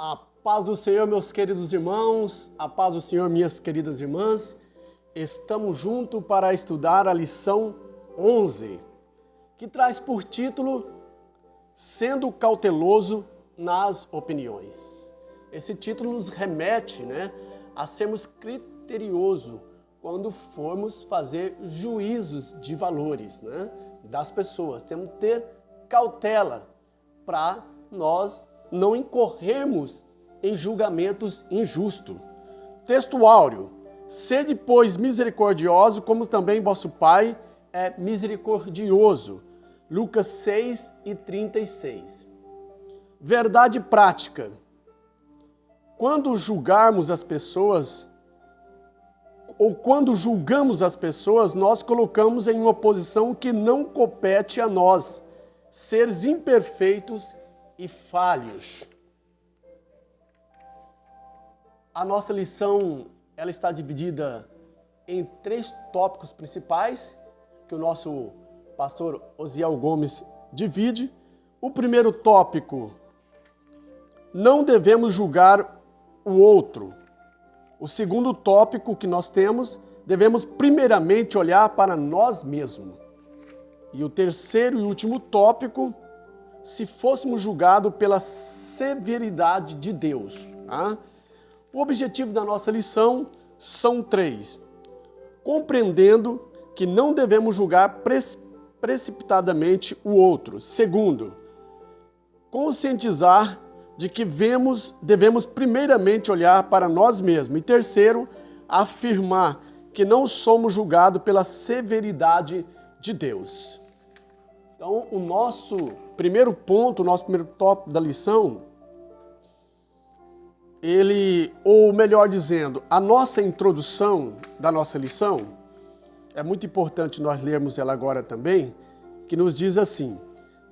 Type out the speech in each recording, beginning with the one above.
A paz do Senhor, meus queridos irmãos, a paz do Senhor, minhas queridas irmãs. Estamos juntos para estudar a lição 11, que traz por título Sendo Cauteloso nas Opiniões. Esse título nos remete, a sermos criteriosos quando formos fazer juízos de valores, das pessoas. Temos que ter cautela para nós não incorrermos em julgamentos injustos. Texto áureo: sede, pois, misericordioso, como também vosso Pai é misericordioso. Lucas 6:36. Verdade prática: quando julgarmos as pessoas, ou quando julgamos as pessoas, nós colocamos em uma posição que não compete a nós, seres imperfeitos e falhos. A nossa lição ela está dividida em 3 tópicos principais, que o nosso pastor Osiel Gomes divide. O primeiro tópico: não devemos julgar o outro. O segundo tópico que nós temos: devemos primeiramente olhar para nós mesmos. E o terceiro e último tópico: se fôssemos julgados pela severidade de Deus. O objetivo da nossa lição são 3. Compreendendo que não devemos julgar precipitadamente o outro. Segundo, conscientizar de que devemos primeiramente olhar para nós mesmos. E terceiro, afirmar que não somos julgados pela severidade de Deus. Então, o nosso primeiro ponto, o nosso primeiro tópico da lição, ou melhor dizendo, a nossa introdução da nossa lição, é muito importante nós lermos ela agora também, que nos diz assim: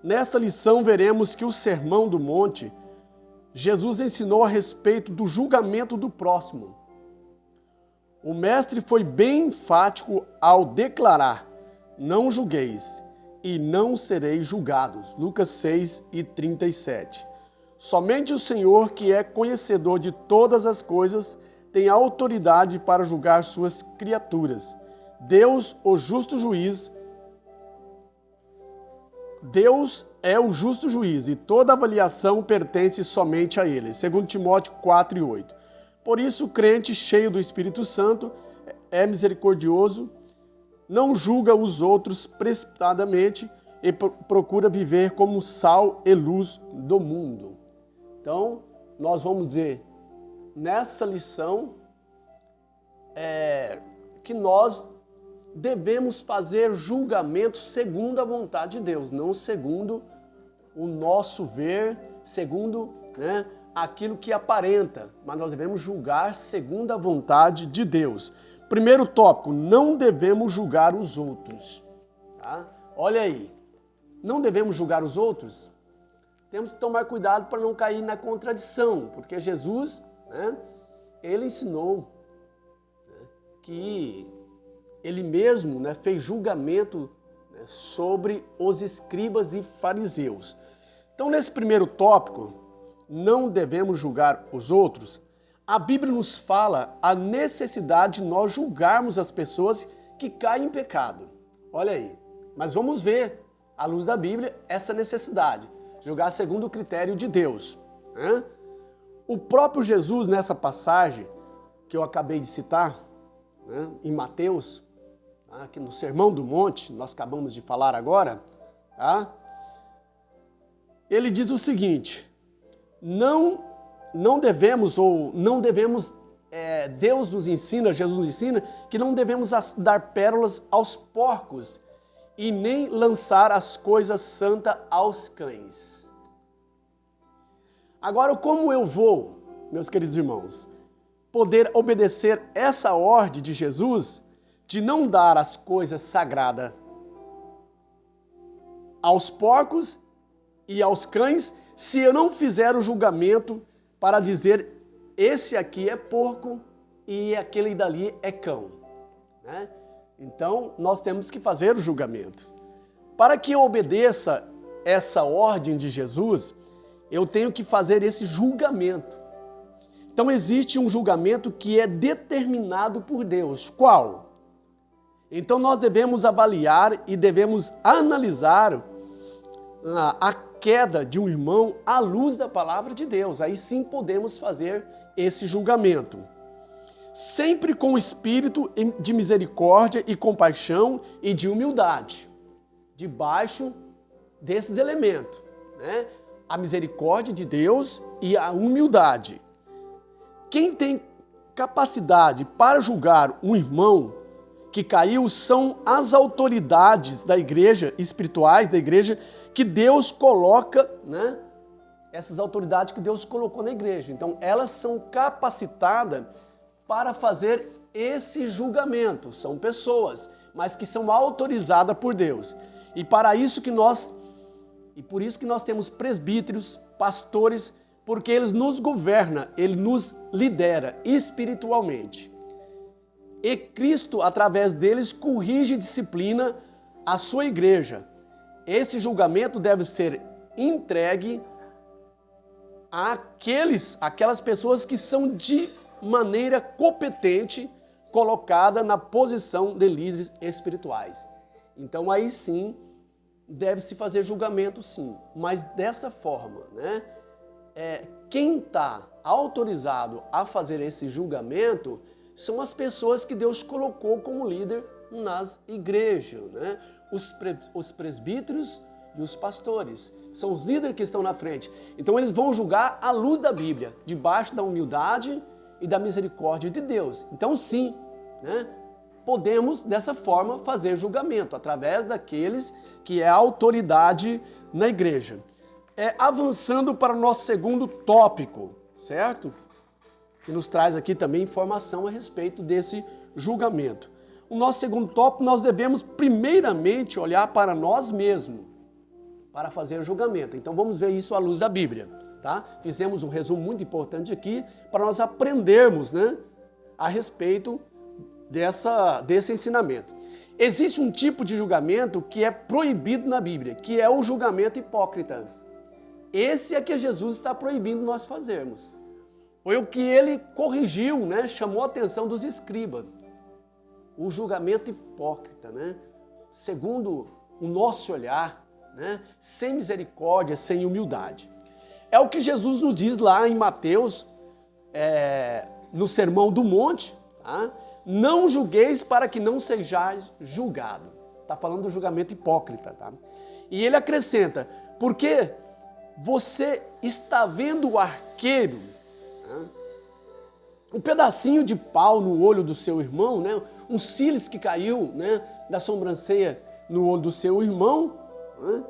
nesta lição veremos que o Sermão do Monte, Jesus ensinou a respeito do julgamento do próximo. O mestre foi bem enfático ao declarar: não julgueis e não sereis julgados. Lucas 6:37. Somente o Senhor, que é conhecedor de todas as coisas, tem autoridade para julgar suas criaturas. Deus, o justo juiz, Deus é o justo juiz e toda avaliação pertence somente a Ele. 2 Timóteo 4:8. Por isso, o crente cheio do Espírito Santo é misericordioso, não julga os outros precipitadamente e procura viver como sal e luz do mundo. Então, nós vamos dizer, nessa lição, que nós devemos fazer julgamento segundo a vontade de Deus, não segundo o nosso ver, segundo aquilo que aparenta, mas nós devemos julgar segundo a vontade de Deus. Primeiro tópico: não devemos julgar os outros. Olha aí, não devemos julgar os outros? Temos que tomar cuidado para não cair na contradição, porque Jesus, ele ensinou que ele mesmo fez julgamento sobre os escribas e fariseus. Então, nesse primeiro tópico, não devemos julgar os outros, a Bíblia nos fala a necessidade de nós julgarmos as pessoas que caem em pecado. Olha aí, mas vamos ver, à luz da Bíblia, essa necessidade. Julgar segundo o critério de Deus. O próprio Jesus, nessa passagem que eu acabei de citar, em Mateus, aqui no Sermão do Monte, nós acabamos de falar agora, ele diz o seguinte: não devemos, Deus nos ensina, Jesus nos ensina, que não devemos dar pérolas aos porcos e nem lançar as coisas santas aos cães. Agora, como eu vou, meus queridos irmãos, poder obedecer essa ordem de Jesus de não dar as coisas sagradas aos porcos e aos cães, se eu não fizer o julgamento para dizer: esse aqui é porco e aquele dali é cão? Então, nós temos que fazer o julgamento. Para que eu obedeça essa ordem de Jesus, eu tenho que fazer esse julgamento. Então existe um julgamento que é determinado por Deus. Qual? Então nós devemos avaliar e devemos analisar a queda de um irmão à luz da palavra de Deus. Aí sim podemos fazer esse julgamento. Sempre com o espírito de misericórdia e compaixão e de humildade. Debaixo desses elementos, né? A misericórdia de Deus e a humildade. Quem tem capacidade para julgar um irmão que caiu são as autoridades da igreja, espirituais da igreja, que Deus coloca, né? Essas autoridades que Deus colocou na igreja. Então, elas são capacitadas para fazer esse julgamento. São pessoas, mas que são autorizadas por Deus. E por isso que nós temos presbíteros, pastores, porque eles nos governam, ele nos lidera espiritualmente. E Cristo, através deles, corrige e disciplina a sua igreja. Esse julgamento deve ser entregue àquelas pessoas que são de maneira competente colocada na posição de líderes espirituais. Então aí sim deve-se fazer julgamento, sim, mas dessa forma, né? Quem está autorizado a fazer esse julgamento são as pessoas que Deus colocou como líder nas igrejas, né? Os presbíteros e os pastores são os líderes que estão na frente. Então eles vão julgar à luz da Bíblia, debaixo da humildade e da misericórdia de Deus. Então sim, né? Podemos dessa forma fazer julgamento através daqueles que é a autoridade na igreja. Avançando para o nosso segundo tópico, certo? Que nos traz aqui também informação a respeito desse julgamento. O nosso segundo tópico, nós devemos primeiramente olhar para nós mesmos para fazer julgamento. Então vamos ver isso à luz da Bíblia, tá? Fizemos um resumo muito importante aqui para nós aprendermos, né, a respeito desse ensinamento. Existe um tipo de julgamento que é proibido na Bíblia, que é o julgamento hipócrita. Esse é que Jesus está proibindo nós fazermos. Foi o que ele corrigiu, né? Chamou a atenção dos escribas. O julgamento hipócrita, né? Segundo o nosso olhar, né? Sem misericórdia, sem humildade. É o que Jesus nos diz lá em Mateus, no Sermão do Monte, tá? Não julgueis para que não sejais julgado. Está falando do julgamento hipócrita, tá? E ele acrescenta, porque você está vendo o arqueiro, né? Um pedacinho de pau no olho do seu irmão, né? Um cílice que caiu, né, da sobrancelha no olho do seu irmão, né?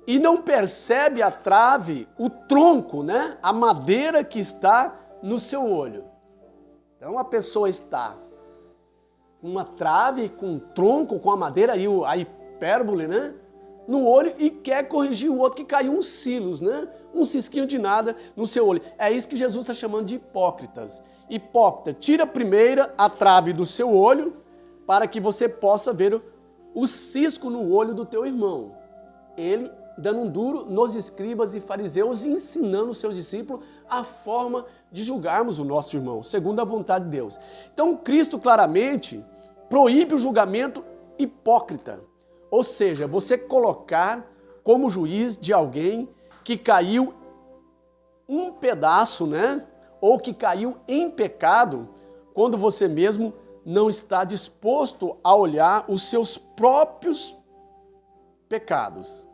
E não percebe a trave, o tronco, né? A madeira que está no seu olho. Então a pessoa está com uma trave, com um tronco, com a madeira, aí a hipérbole, né? No olho, e quer corrigir o outro que caiu um silos, né? Um cisquinho de nada no seu olho. É isso que Jesus está chamando de hipócritas. Hipócrita, tira primeiro a trave do seu olho para que você possa ver o cisco no olho do teu irmão. Ele dando um duro nos escribas e fariseus e ensinando os seus discípulos a forma de julgarmos o nosso irmão, segundo a vontade de Deus. Então Cristo claramente proíbe o julgamento hipócrita. Ou seja, você colocar como juiz de alguém que caiu um pedaço, né? Ou que caiu em pecado, quando você mesmo não está disposto a olhar os seus próprios pecados.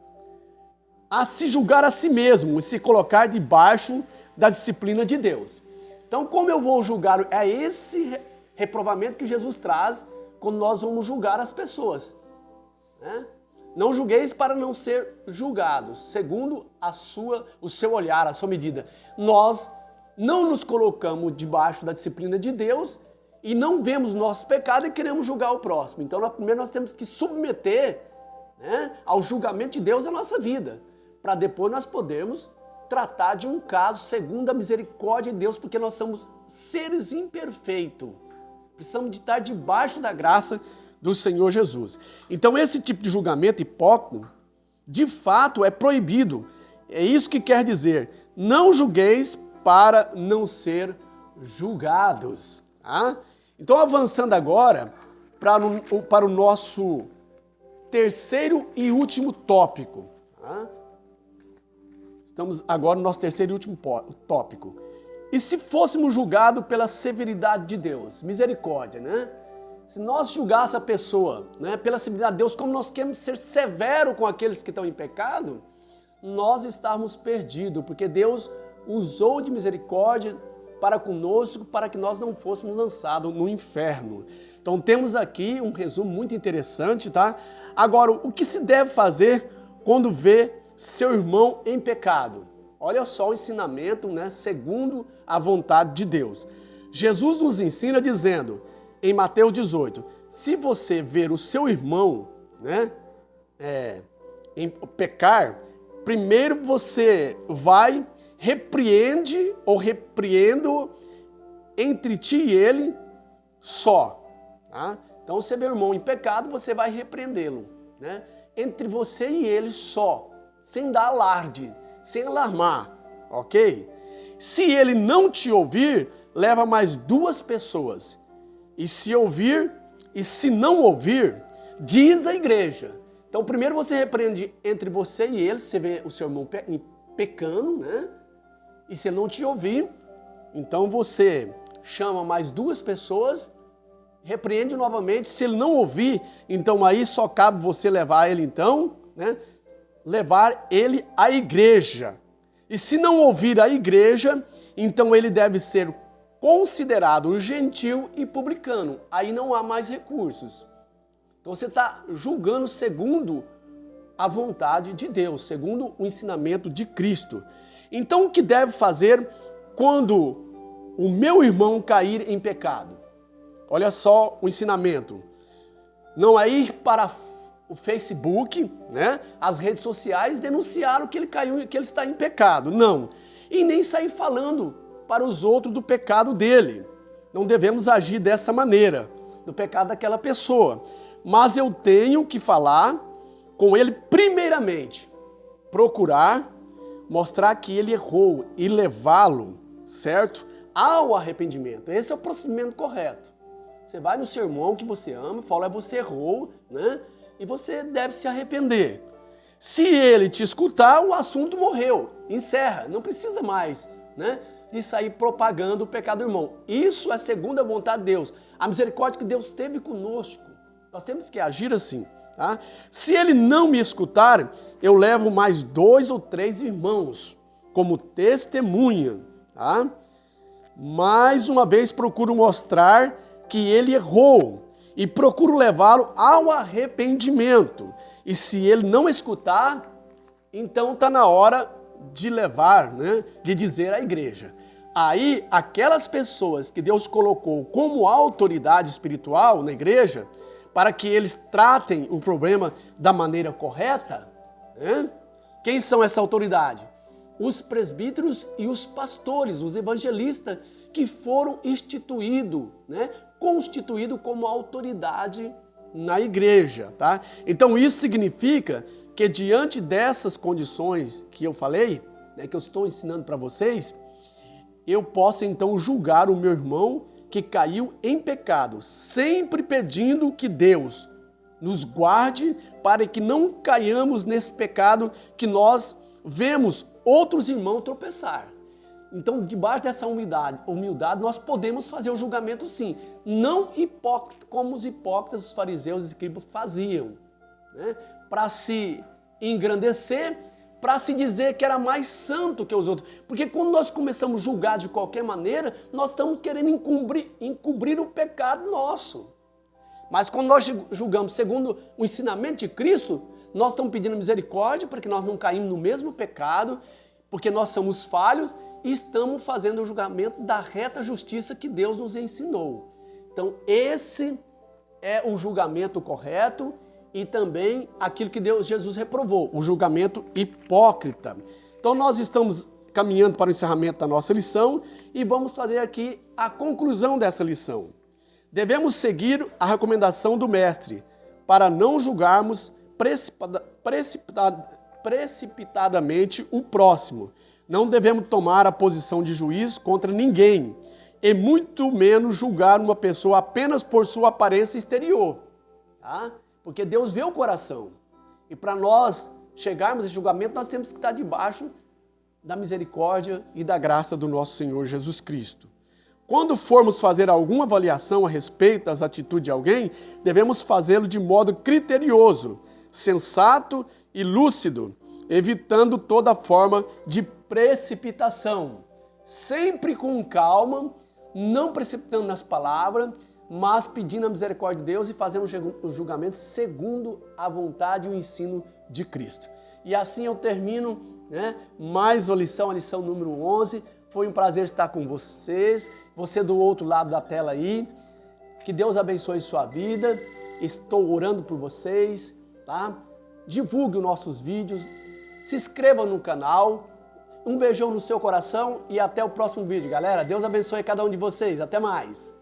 A se julgar a si mesmo e se colocar debaixo da disciplina de Deus. Então, como eu vou julgar? É esse reprovamento que Jesus traz quando nós vamos julgar as pessoas. Né? Não julgueis para não ser julgados, segundo o seu olhar, a sua medida. Nós não nos colocamos debaixo da disciplina de Deus e não vemos nosso pecado e queremos julgar o próximo. Então, primeiro nós temos que submeter, né, ao julgamento de Deus a nossa vida, para depois nós podermos tratar de um caso segundo a misericórdia de Deus, porque nós somos seres imperfeitos. Precisamos de estar debaixo da graça do Senhor Jesus. Então esse tipo de julgamento hipócrita, de fato, é proibido. É isso que quer dizer, não julgueis para não ser julgados. Tá? Então, avançando agora para o nosso terceiro e último tópico. Tá? Estamos agora no nosso terceiro e último tópico. E se fôssemos julgados pela severidade de Deus, misericórdia, né? Se nós julgássemos a pessoa, né, pela severidade de Deus, como nós queremos ser severos com aqueles que estão em pecado, nós estávamos perdidos, porque Deus usou de misericórdia para conosco, para que nós não fôssemos lançados no inferno. Então temos aqui um resumo muito interessante, tá? Agora, o que se deve fazer quando vê seu irmão em pecado? Olha só o ensinamento, né, segundo a vontade de Deus. Jesus nos ensina dizendo, em Mateus 18, se você ver o seu irmão, né, em pecar, primeiro você vai, repreendo entre ti e ele só. Tá? Então, se meu irmão em pecado, você vai repreendê-lo, né? Entre você e ele só, sem dar alarde, sem alarmar, ok? Se ele não te ouvir, leva mais 2 pessoas. E se ouvir, e se não ouvir, diz a igreja. Então, primeiro você repreende entre você e ele, você vê o seu irmão pecando, né? E se ele não te ouvir, então você chama mais 2 pessoas, repreende novamente. Se ele não ouvir, então aí só cabe você levar ele, então, né? Levar ele à igreja. E se não ouvir a igreja, então ele deve ser considerado um gentil e publicano. Aí não há mais recursos. Então você está julgando segundo a vontade de Deus, segundo o ensinamento de Cristo. Então o que deve fazer quando o meu irmão cair em pecado? Olha só o ensinamento. Não é ir para o Facebook, né, as redes sociais, denunciar que ele caiu, que ele está em pecado. Não. E nem sair falando para os outros do pecado dele. Não devemos agir dessa maneira, do pecado daquela pessoa. Mas eu tenho que falar com ele primeiramente, procurar mostrar que ele errou e levá-lo, certo? Ao arrependimento. Esse é o procedimento correto. Você vai no seu irmão que você ama, fala, você errou, né? E você deve se arrepender. Se ele te escutar, o assunto morreu, encerra, não precisa mais, né, de sair propagando o pecado do irmão. Isso é segundo a vontade de Deus, a misericórdia que Deus teve conosco. Nós temos que agir assim, tá? Se ele não me escutar, eu levo mais 2 ou 3 irmãos como testemunha, tá? Mais uma vez procuro mostrar que ele errou e procuro levá-lo ao arrependimento. E se ele não escutar, então está na hora de levar, né, de dizer à igreja. Aí, aquelas pessoas que Deus colocou como autoridade espiritual na igreja, para que eles tratem o problema da maneira correta, né? Quem são essa autoridade? Os presbíteros e os pastores, os evangelistas, que foram instituídos, né, constituídos como autoridade na igreja, tá? Então isso significa que diante dessas condições que eu falei, né, que eu estou ensinando para vocês, eu posso então julgar o meu irmão que caiu em pecado, sempre pedindo que Deus nos guarde para que não caiamos nesse pecado que nós vemos outros irmãos tropeçar. Então, debaixo dessa humildade, nós podemos fazer o julgamento sim. Não hipócrita, como os hipócritas, os fariseus e os escribas faziam, né? Para se engrandecer, para se dizer que era mais santo que os outros. Porque quando nós começamos a julgar de qualquer maneira, nós estamos querendo encobrir o pecado nosso. Mas quando nós julgamos segundo o ensinamento de Cristo, nós estamos pedindo misericórdia para que nós não caímos no mesmo pecado, porque nós somos falhos, e estamos fazendo o julgamento da reta justiça que Deus nos ensinou. Então esse é o julgamento correto e também aquilo que Jesus reprovou, o julgamento hipócrita. Então nós estamos caminhando para o encerramento da nossa lição e vamos fazer aqui a conclusão dessa lição. Devemos seguir a recomendação do mestre para não julgarmos precipitadamente o próximo, Não devemos tomar a posição de juiz contra ninguém, e muito menos julgar uma pessoa apenas por sua aparência exterior, tá? Porque Deus vê o coração. E para nós chegarmos a julgamento, nós temos que estar debaixo da misericórdia e da graça do nosso Senhor Jesus Cristo. Quando formos fazer alguma avaliação a respeito das atitudes de alguém, devemos fazê-lo de modo criterioso, sensato e lúcido, evitando toda forma de precipitação, sempre com calma, não precipitando nas palavras, mas pedindo a misericórdia de Deus e fazendo os julgamentos segundo a vontade e o ensino de Cristo. E assim eu termino, mais uma lição, a lição número 11. Foi um prazer estar com vocês, você do outro lado da tela aí. Que Deus abençoe sua vida. Estou orando por vocês, tá? Divulgue os nossos vídeos, se inscreva no canal. Um beijão no seu coração e até o próximo vídeo, galera. Deus abençoe cada um de vocês. Até mais.